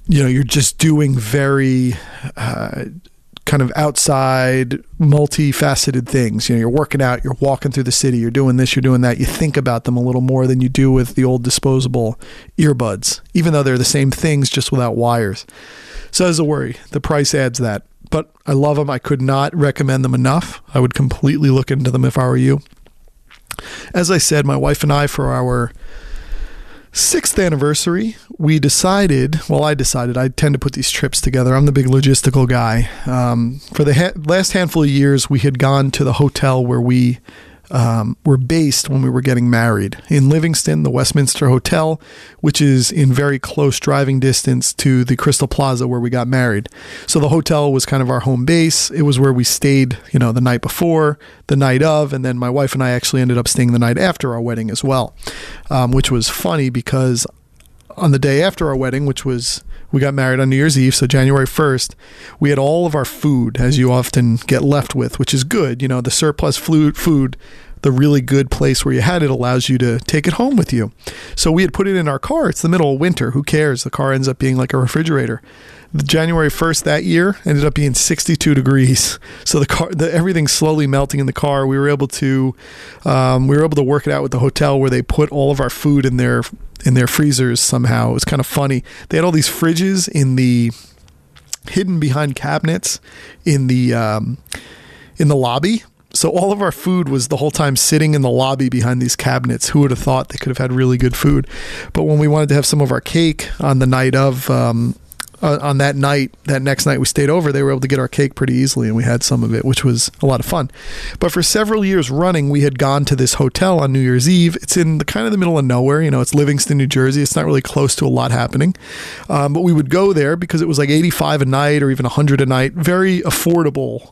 you're just doing very kind of outside, multifaceted things. You're working out, you're walking through the city, you're doing this, you're doing that. You think about them a little more than you do with the old disposable earbuds, even though they're the same things, just without wires. So as a worry, the price adds that. But I love them. I could not recommend them enough. I would completely look into them if I were you. As I said, my wife and I, for our 6th anniversary, I decided, I tend to put these trips together. I'm the big logistical guy. For the last handful of years, we had gone to the hotel where we were based when we were getting married in Livingston, the Westminster Hotel, which is in very close driving distance to the Crystal Plaza where we got married. So the hotel was kind of our home base. It was where we stayed, the night before, the night of, and then my wife and I actually ended up staying the night after our wedding as well, which was funny because on the day after our wedding, we got married on New Year's Eve, so January 1st, we had all of our food, as you often get left with, which is good. The surplus food, the really good place where you had it allows you to take it home with you. So we had put it in our car. It's the middle of winter. Who cares? The car ends up being like a refrigerator. The January 1st that year ended up being 62 degrees. So everything's slowly melting in the car. We were able to work it out with the hotel where they put all of our food in their freezers somehow. It was kind of funny. They had all these fridges hidden behind cabinets in the lobby. So all of our food was the whole time sitting in the lobby behind these cabinets. Who would have thought they could have had really good food? But when we wanted to have some of our cake on the night of, on that next night we stayed over, they were able to get our cake pretty easily, and we had some of it, which was a lot of fun. But for several years running, we had gone to this hotel on New Year's Eve. It's in the middle of nowhere. It's Livingston, New Jersey. It's not really close to a lot happening. But we would go there because it was like $85 a night or even $100 a night. Very affordable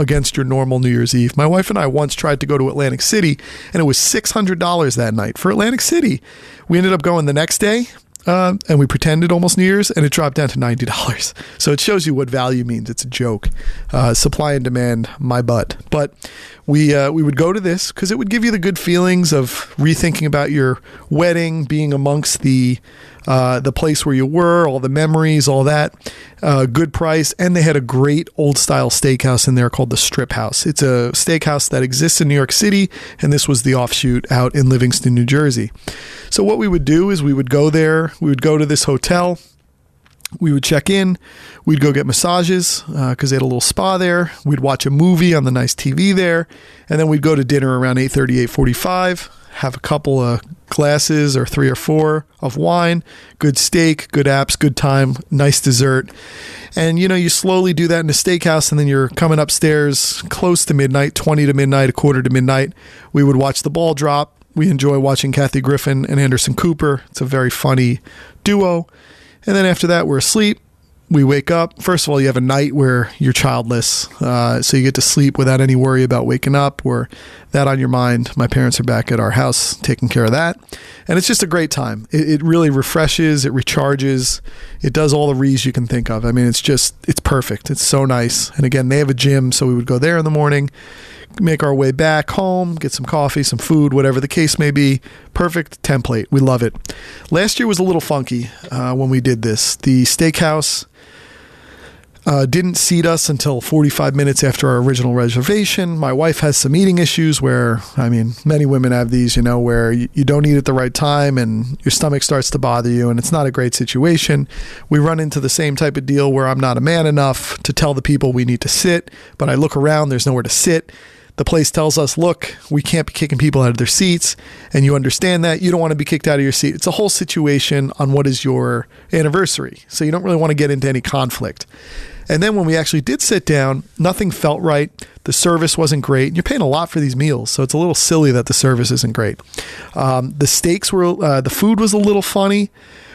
against your normal New Year's Eve. My wife and I once tried to go to Atlantic City, and it was $600 that night for Atlantic City. We ended up going the next day. And we pretended almost New Year's, and it dropped down to $90. So it shows you what value means. It's a joke. Supply and demand, my butt. But we would go to this because it would give you the good feelings of rethinking about your wedding, being amongst the place where you were, all the memories, all that. Good price, and they had a great old style steakhouse in there called the Strip House. It's a steakhouse that exists in New York City, and this was the offshoot out in Livingston, New Jersey. So what we would do is we would go there, we would go to this hotel, We would check in. We'd go get massages because they had a little spa there. We'd watch a movie on the nice TV there. And then we'd go to dinner around 8:30, 8:45, have a couple of glasses or 3 or 4 of wine, good steak, good apps, good time, nice dessert. And, you slowly do that in a steakhouse, and then you're coming upstairs close to midnight, 20 to midnight, a quarter to midnight. We would watch the ball drop. We enjoy watching Kathy Griffin and Anderson Cooper. It's a very funny duo. And then after that, we're asleep. We wake up. First of all, you have a night where you're childless. So you get to sleep without any worry about waking up or that on your mind. My parents are back at our house taking care of that. And it's just a great time. It really refreshes. It recharges. It does all the re's you can think of. I mean, it's perfect. It's so nice. And again, they have a gym, so we would go there in the morning, make our way back home, get some coffee, some food, whatever the case may be. Perfect template. We love it. Last year was a little funky when we did this. The steakhouse didn't seat us until 45 minutes after our original reservation. My wife has some eating issues where, many women have these, where you don't eat at the right time and your stomach starts to bother you, and it's not a great situation. We run into the same type of deal where I'm not a man enough to tell the people we need to sit, but I look around, there's nowhere to sit. The place tells us, look, we can't be kicking people out of their seats, and you understand that. You don't want to be kicked out of your seat. It's a whole situation on what is your anniversary, so you don't really want to get into any conflict. And then when we actually did sit down, nothing felt right. The service wasn't great. You're paying a lot for these meals, so it's a little silly that the service isn't great. The food was a little funny.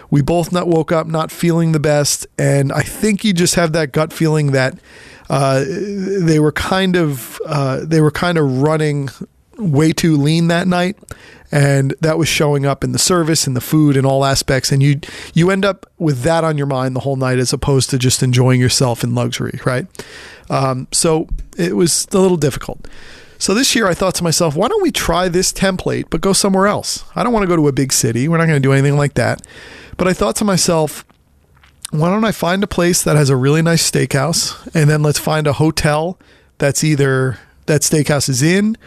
We both woke up not feeling the best, and I think you just have that gut feeling that they were kind of running way too lean that night, and that was showing up in the service and the food and all aspects, and you end up with that on your mind the whole night as opposed to just enjoying yourself in luxury, right? So it was a little difficult. So this year I thought to myself, why don't we try this template but go somewhere else? I don't want to go to a big city. We're not going to do anything like that. But I thought to myself, why don't I find a place that has a really nice steakhouse, and then let's find a hotel that's either that steakhouse is in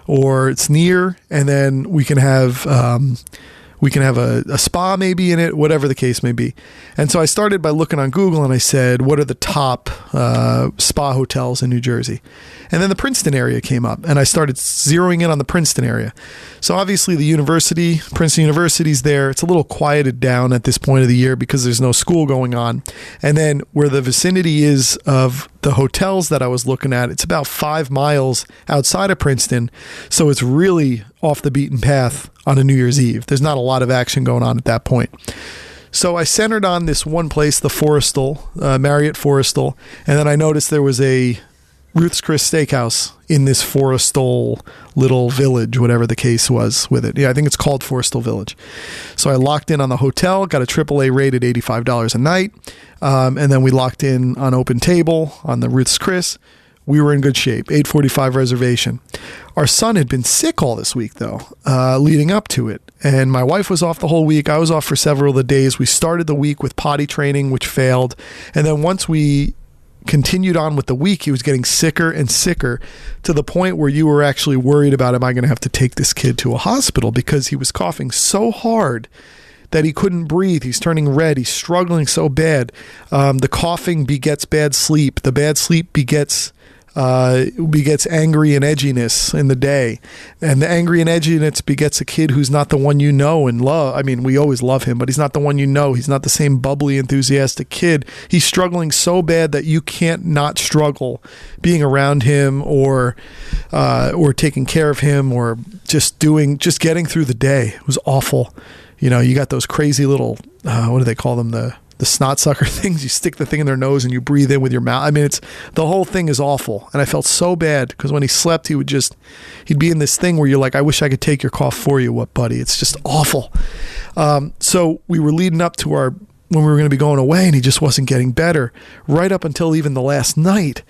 or it's near, and then we can have a spa maybe in it, whatever the case may be. And so I started by looking on Google, and I said, what are the top spa hotels in New Jersey? And then the Princeton area came up, and I started zeroing in on the Princeton area. So obviously the Princeton University's there. It's a little quieted down at this point of the year because there's no school going on. And then where the vicinity is of the hotels that I was looking at, it's about 5 miles outside of Princeton. So it's really off the beaten path on a New Year's Eve. There's not a lot of action going on at that point. So I centered on this one place, the Forrestal, Marriott Forrestal, and then I noticed there was a Ruth's Chris Steakhouse in this Forrestal little village, whatever the case was with it. Yeah, I think it's called Forrestal Village. So I locked in on the hotel, got a AAA rated $85 a night, and then we locked in on Open Table on the Ruth's Chris. We were in good shape, 8:45 reservation. Our son had been sick all this week, though, leading up to it. And my wife was off the whole week. I was off for several of the days. We started the week with potty training, which failed. And then once we continued on with the week, he was getting sicker and sicker to the point where you were actually worried about, am I going to have to take this kid to a hospital? Because he was coughing so hard that he couldn't breathe. He's turning red. He's struggling so bad. The coughing begets bad sleep. The bad sleep begets angry and edginess in the day, and the angry and edginess begets a kid who's not the one you know and love. I mean, we always love him, but he's not the one you know. He's not the same bubbly, enthusiastic kid. He's struggling so bad that you can't not struggle being around him or taking care of him or just getting through the day. It was awful. You got those crazy little what do they call them, the snot sucker things. You stick the thing in their nose and you breathe in with your mouth. I mean, the whole thing is awful. And I felt so bad because when he slept, he'd be in this thing where you're like, I wish I could take your cough for you. What, buddy? It's just awful. So we were leading up to when we were going to be going away, and he just wasn't getting better right up until even the last night.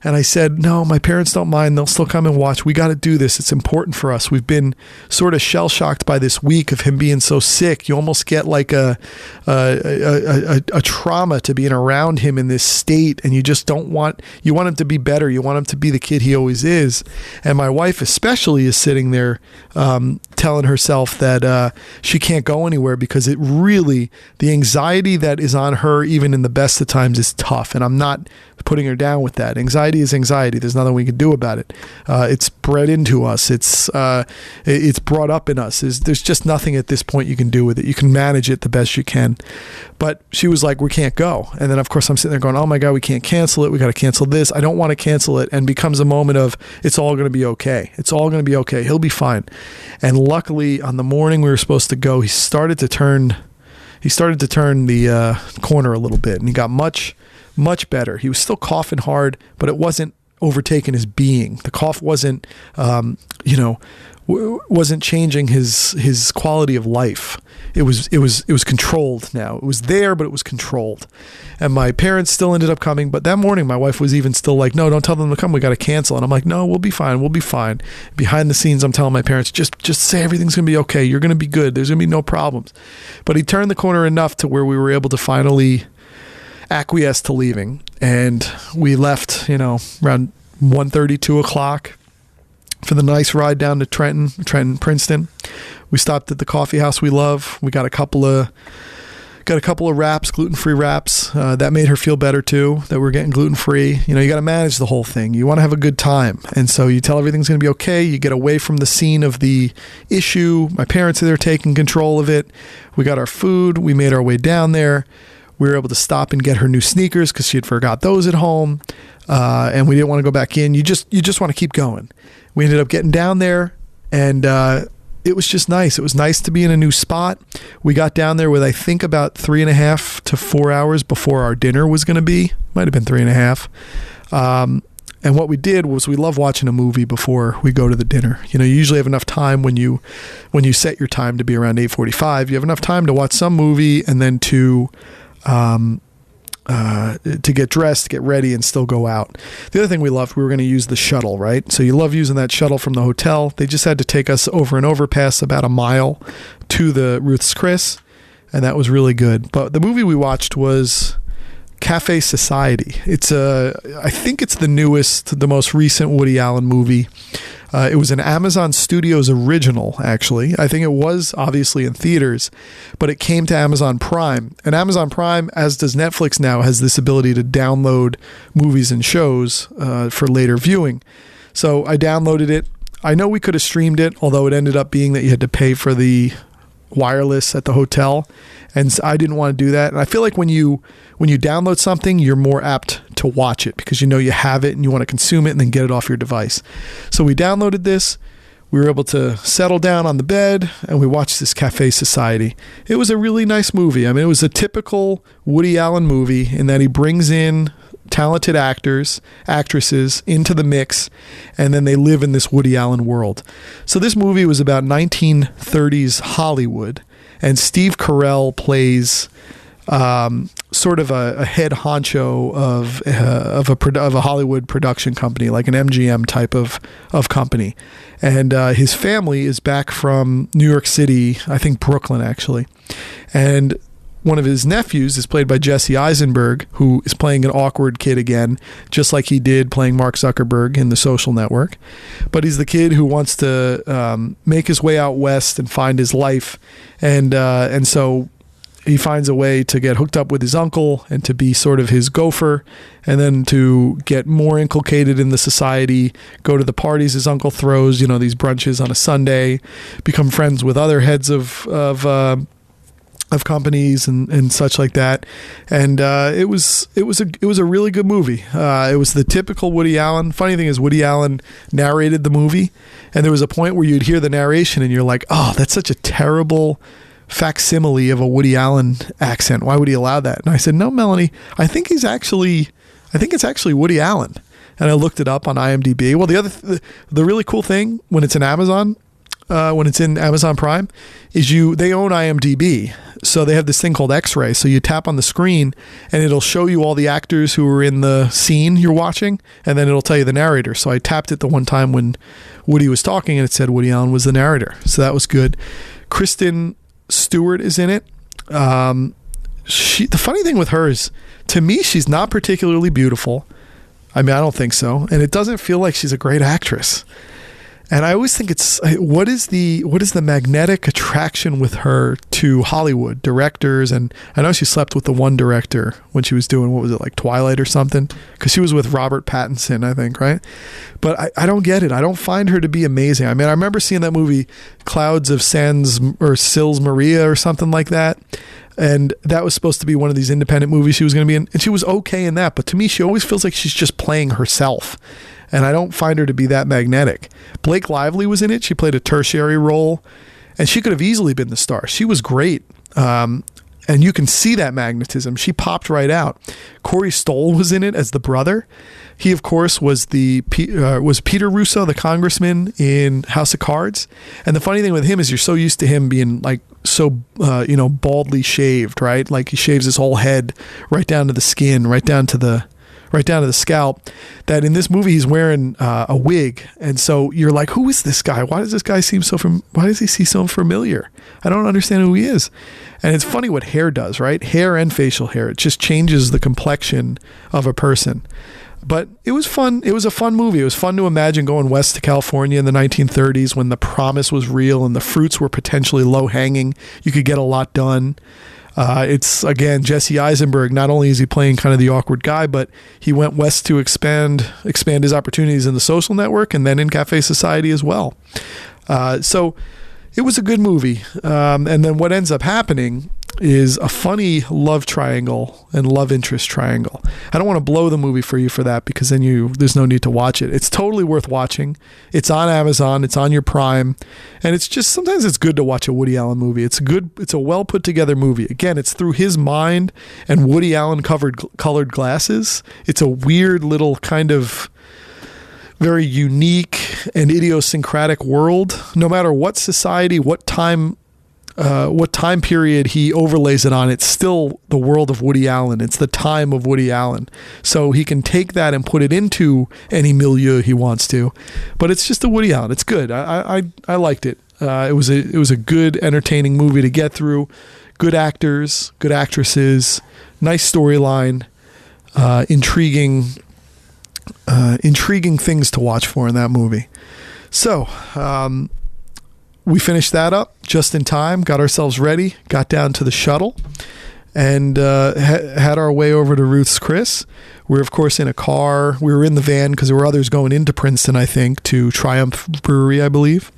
And I said, no, my parents don't mind. They'll still come and watch. We got to do this. It's important for us. We've been sort of shell-shocked by this week of him being so sick. You almost get like a trauma to being around him in this state, and you just you want him to be better. You want him to be the kid he always is. And my wife especially is sitting there telling telling herself that she can't go anywhere because it really, the anxiety that is on her, even in the best of times, is tough. And I'm not putting her down with that. Anxiety is anxiety. There's nothing we can do about it. It's bred into us. It's brought up in us. There's just nothing at this point you can do with it. You can manage it the best you can. But she was like, we can't go. And then, of course, I'm sitting there going, oh my God, we can't cancel it. We got to cancel this. I don't want to cancel it. And becomes a moment of, it's all going to be okay. It's all going to be okay. He'll be fine. And luckily, on the morning we were supposed to go, he started to turn the corner a little bit, and he got much better. He was still coughing hard, but it wasn't overtaken his being. The cough wasn't, wasn't changing his quality of life. It was controlled now. It was there, but it was controlled. And my parents still ended up coming, but that morning my wife was even still like, no, don't tell them to come. We got to cancel. And I'm like, no, we'll be fine. We'll be fine. Behind the scenes, I'm telling my parents, just say everything's going to be okay. You're going to be good. There's going to be no problems. But he turned the corner enough to where we were able to finally acquiesce to leaving. And we left, around 1:30, 2 o'clock for the nice ride down to Trenton, Princeton. We stopped at the coffee house we love. We got a couple of wraps, gluten-free wraps. That made her feel better too, that we're getting gluten-free. You got to manage the whole thing. You want to have a good time. And so you tell everything's going to be okay. You get away from the scene of the issue. My parents are there taking control of it. We got our food. We made our way down there. We were able to stop and get her new sneakers because she had forgot those at home. And we didn't want to go back in. You just want to keep going. We ended up getting down there, and it was just nice. It was nice to be in a new spot. We got down there with, I think, about 3.5 to 4 hours before our dinner was going to be. Might have been 3.5. And what we did was, we love watching a movie before we go to the dinner. You usually have enough time when you set your time to be around 8:45. You have enough time to watch some movie and then to get dressed, get ready, and still go out. The other thing we loved, we were going to use the shuttle, right? So you love using that shuttle from the hotel. They just had to take us over an overpass about a mile to the Ruth's Chris, and that was really good. But the movie we watched was Cafe Society. I think it's the newest, the most recent Woody Allen movie. It was an Amazon Studios original, actually. I think it was obviously in theaters, but it came to Amazon Prime. And Amazon Prime, as does Netflix now, has this ability to download movies and shows for later viewing. So I downloaded it. I know we could have streamed it, although it ended up being that you had to pay for the wireless at the hotel, and so I didn't want to do that. And I feel like when you download something, you're more apt to watch it because you have it and you want to consume it and then get it off your device. So we downloaded this. We were able to settle down on the bed and we watched this Cafe Society. It was a really nice movie. I mean, it was a typical Woody Allen movie in that he brings in talented actors, actresses into the mix, and then they live in this Woody Allen world. So this movie was about 1930s Hollywood, and Steve Carell plays sort of a head honcho of a Hollywood production company, like an MGM type of company. And his family is back from New York City, I think Brooklyn actually. And one of his nephews is played by Jesse Eisenberg, who is playing an awkward kid again, just like he did playing Mark Zuckerberg in The Social Network. But he's the kid who wants to make his way out west and find his life. And so he finds a way to get hooked up with his uncle and to be sort of his gopher, and then to get more inculcated in the society, go to the parties his uncle throws, these brunches on a Sunday, become friends with other heads of companies and such like that. And it was a really good movie. It was the typical Woody Allen. Funny thing is, Woody Allen narrated the movie, and there was a point where you'd hear the narration and you're like, oh, that's such a terrible facsimile of a Woody Allen accent. Why would he allow that? And I said, no, Melanie, I think it's actually Woody Allen. And I looked it up on IMDb. Well, the really cool thing when it's in Amazon, when it's in Amazon Prime, is they own IMDb. So they have this thing called X-Ray. So you tap on the screen and it'll show you all the actors who are in the scene you're watching, and then it'll tell you the narrator. So I tapped it the one time when Woody was talking and it said Woody Allen was the narrator. So that was good. Kristen Stewart is in it. The funny thing with her is, to me, she's not particularly beautiful. I mean, I don't think so. And it doesn't feel like she's a great actress. And I always think it's what is the magnetic attraction with her to Hollywood directors? And I know she slept with the one director when she was doing, what was it, like Twilight or something? Because she was with Robert Pattinson, I think, right? But I don't get it. I don't find her to be amazing. I mean, I remember seeing that movie Clouds of Sans or Sils Maria or something like that. And that was supposed to be one of these independent movies she was going to be in. And she was okay in that. But to me, she always feels like she's just playing herself. And I don't find her to be that magnetic. Blake Lively was in it. She played a tertiary role. And she could have easily been the star. She was great. And you can see that magnetism. She popped right out. Corey Stoll was in it as the brother. He, of course, was was Peter Russo, the congressman in House of Cards. And the funny thing with him is you're so used to him being like so, baldly shaved, right? Like he shaves his whole head right down to the skin, right down to the scalp, that in this movie he's wearing a wig. And so you're like, who is this guy? Why does this guy seem why does he seem so familiar? I don't understand who he is. And it's funny what hair does, right? Hair and facial hair. It just changes the complexion of a person. But it was fun. It was a fun movie. It was fun to imagine going west to California in the 1930s when the promise was real and the fruits were potentially low hanging. You could get a lot done. It's, again, Jesse Eisenberg. Not only is he playing kind of the awkward guy, but he went west to expand his opportunities in the Social Network and then in Cafe Society as well. So it was a good movie. And then what ends up happening is a funny love triangle and love interest triangle. I don't want to blow the movie for you for that, because then there's no need to watch it. It's totally worth watching. It's on Amazon. It's on your Prime. And it's just, sometimes it's good to watch a Woody Allen movie. It's a well put together movie. Again, it's through his mind and Woody Allen colored glasses. It's a weird little kind of very unique and idiosyncratic world. No matter what society, what time period he overlays it on, it's still the world of Woody Allen. It's the time of Woody Allen. So he can take that and put it into any milieu he wants to. But it's just a Woody Allen. It's good. I liked it. It was a good, entertaining movie to get through. Good actors, good actresses, nice storyline, intriguing things to watch for in that movie. So, we finished that up just in time, got ourselves ready, got down to the shuttle, and had our way over to Ruth's Chris. We were, of course, in a car. We were in the van because there were others going into Princeton, I think, to Triumph Brewery, I believe.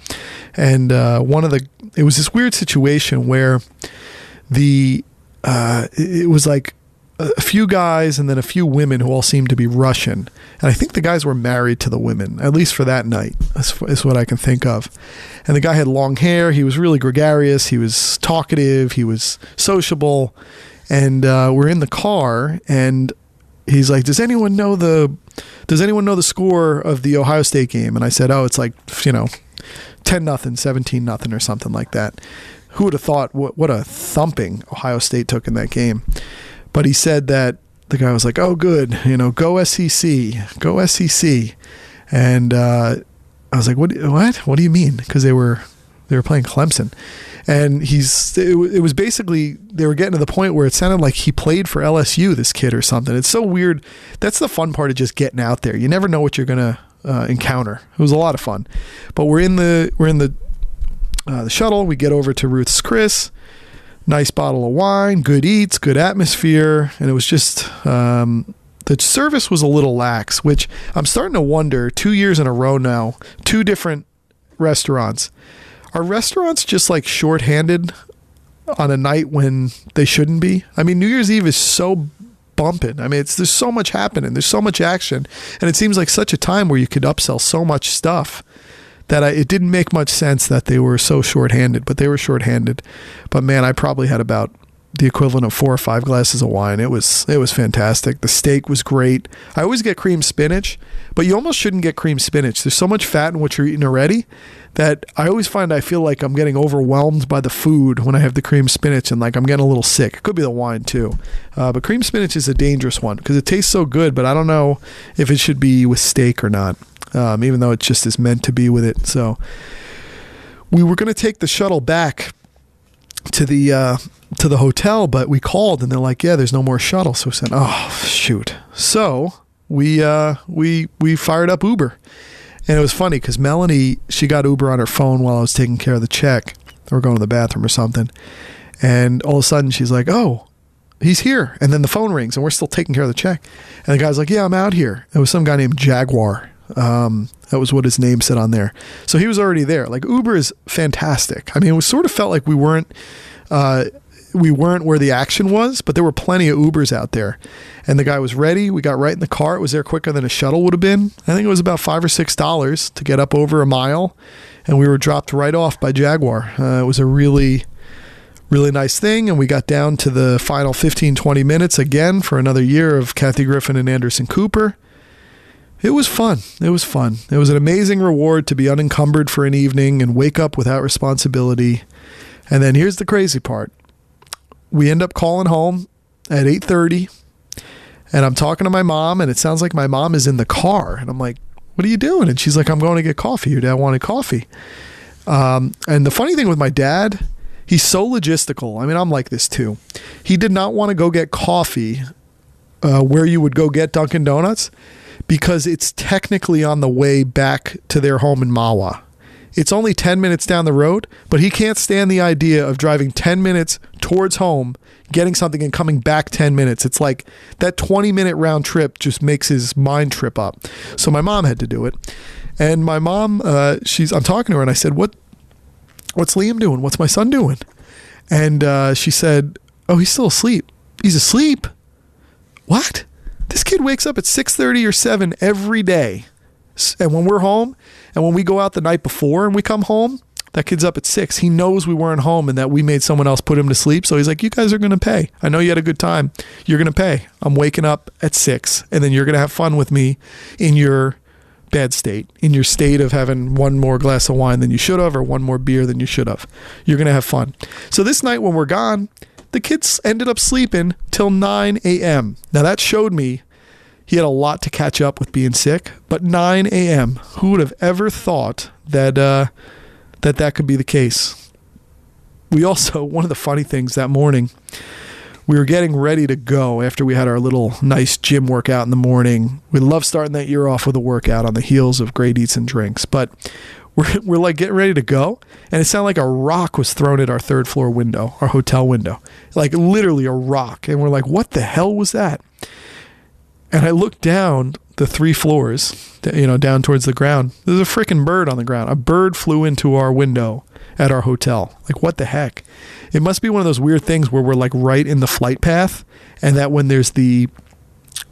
And it was this weird situation where it was like a few guys and then a few women who all seemed to be Russian. And I think the guys were married to the women, at least for that night. That's what I can think of. And the guy had long hair. He was really gregarious. He was talkative. He was sociable. And we're in the car, and he's like, does anyone know the score of the Ohio State game? And I said, oh, it's like, 10-0, 17-0 or something like that. Who would have thought what a thumping Ohio State took in that game? But he said that the guy was like, oh, good, go SEC, go SEC. And I was like, what do you mean? Because they were playing Clemson. And it was basically, they were getting to the point where it sounded like he played for LSU, this kid or something. It's so weird. That's the fun part of just getting out there. You never know what you're going to encounter. It was a lot of fun. But we're in the shuttle. We get over to Ruth's Chris. Nice bottle of wine, good eats, good atmosphere. And it was just, the service was a little lax, which I'm starting to wonder, 2 years in a row now, 2 different restaurants. Are restaurants just like shorthanded on a night when they shouldn't be? I mean, New Year's Eve is so bumping. I mean, there's so much happening. There's so much action. And it seems like such a time where you could upsell so much stuff that it didn't make much sense that they were so shorthanded, but they were shorthanded. But man, I probably had about the equivalent of 4 or 5 glasses of wine. It was fantastic. The steak was great. I always get cream spinach, but you almost shouldn't get cream spinach. There's so much fat in what you're eating already that I always find I feel like I'm getting overwhelmed by the food when I have the cream spinach, and like I'm getting a little sick. It could be the wine too. But cream spinach is a dangerous one because it tastes so good, but I don't know if it should be with steak or not. Even though it just is meant to be with it. So we were going to take the shuttle back to the hotel, but we called and they're like, yeah, there's no more shuttle. So we said, oh, shoot. So we fired up Uber. And it was funny because Melanie, she got Uber on her phone while I was taking care of the check. Or going to the bathroom or something. And all of a sudden she's like, oh, he's here. And then the phone rings and we're still taking care of the check. And the guy's like, yeah, I'm out here. It was some guy named Jaguar. That was what his name said on there. So he was already there. Like, Uber is fantastic. I mean, it sort of felt like we weren't where the action was, but there were plenty of Ubers out there. And the guy was ready. We got right in the car. It was there quicker than a shuttle would have been. I think it was about $5 or $6 to get up over a mile. And we were dropped right off by Jaguar. It was a really, really nice thing. And we got down to the final 15, 20 minutes again for another year of Kathy Griffin and Anderson Cooper. It was fun. It was fun. It was an amazing reward to be unencumbered for an evening and wake up without responsibility. And then here's the crazy part. We end up calling home at 8:30, and I'm talking to my mom, and it sounds like my mom is in the car. And I'm like, what are you doing? And she's like, I'm going to get coffee. Your dad wanted coffee. And the funny thing with my dad, he's so logistical. I mean, I'm like this too. He did not want to go get coffee where you would go get Dunkin' Donuts because it's technically on the way back to their home in Mahwah. It's only 10 minutes down the road, but he can't stand the idea of driving 10 minutes towards home, getting something and coming back 10 minutes. It's like that 20-minute round trip just makes his mind trip up. So my mom had to do it. And my mom, I'm talking to her and I said, what's Liam doing? What's my son doing? And she said, oh, he's still asleep. He's asleep? What? This kid wakes up at 6:30 or 7 every day. And when we're home, and when we go out the night before and we come home, that kid's up at 6. He knows we weren't home and that we made someone else put him to sleep. So he's like, you guys are going to pay. I know you had a good time. You're going to pay. I'm waking up at 6. And then you're going to have fun with me in your bad state, in your state of having one more glass of wine than you should have or one more beer than you should have. You're going to have fun. So this night when we're gone, the kids ended up sleeping till 9 a.m. Now that showed me he had a lot to catch up with being sick, but 9 a.m. Who would have ever thought that that could be the case? We also, one of the funny things that morning, we were getting ready to go after we had our little nice gym workout in the morning. We love starting that year off with a workout on the heels of great eats and drinks, but we're like getting ready to go, and it sounded like a rock was thrown at our third floor window, our hotel window, like literally a rock. And we're like, what the hell was that? And I looked down the 3 floors, down towards the ground. There's a freaking bird on the ground. A bird flew into our window at our hotel. Like, what the heck? It must be one of those weird things where we're like right in the flight path, and that when there's the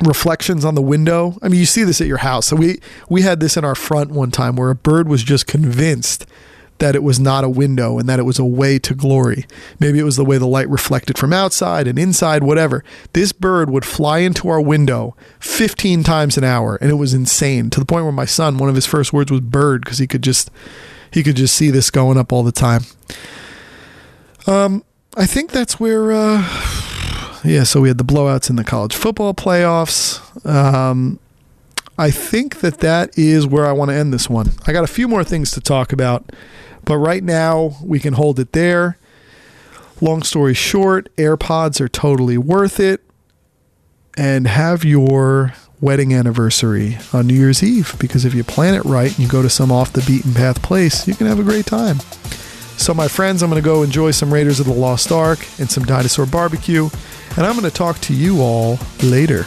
reflections on the window, I mean, you see this at your house. So we had this in our front one time where a bird was just convinced that it was not a window and that it was a way to glory. Maybe it was the way the light reflected from outside and inside, whatever. This bird would fly into our window 15 times an hour, and it was insane, to the point where my son, one of his first words was bird, because he could just see this going up all the time. I think that's where so we had the blowouts in the college football playoffs. I think that is where I want to end this one. I got a few more things to talk about, but right now we can hold it there. Long story short, AirPods are totally worth it. And have your wedding anniversary on New Year's Eve, because if you plan it right and you go to some off the beaten path place, you can have a great time. So my friends, I'm going to go enjoy some Raiders of the Lost Ark and some dinosaur barbecue, and I'm going to talk to you all later.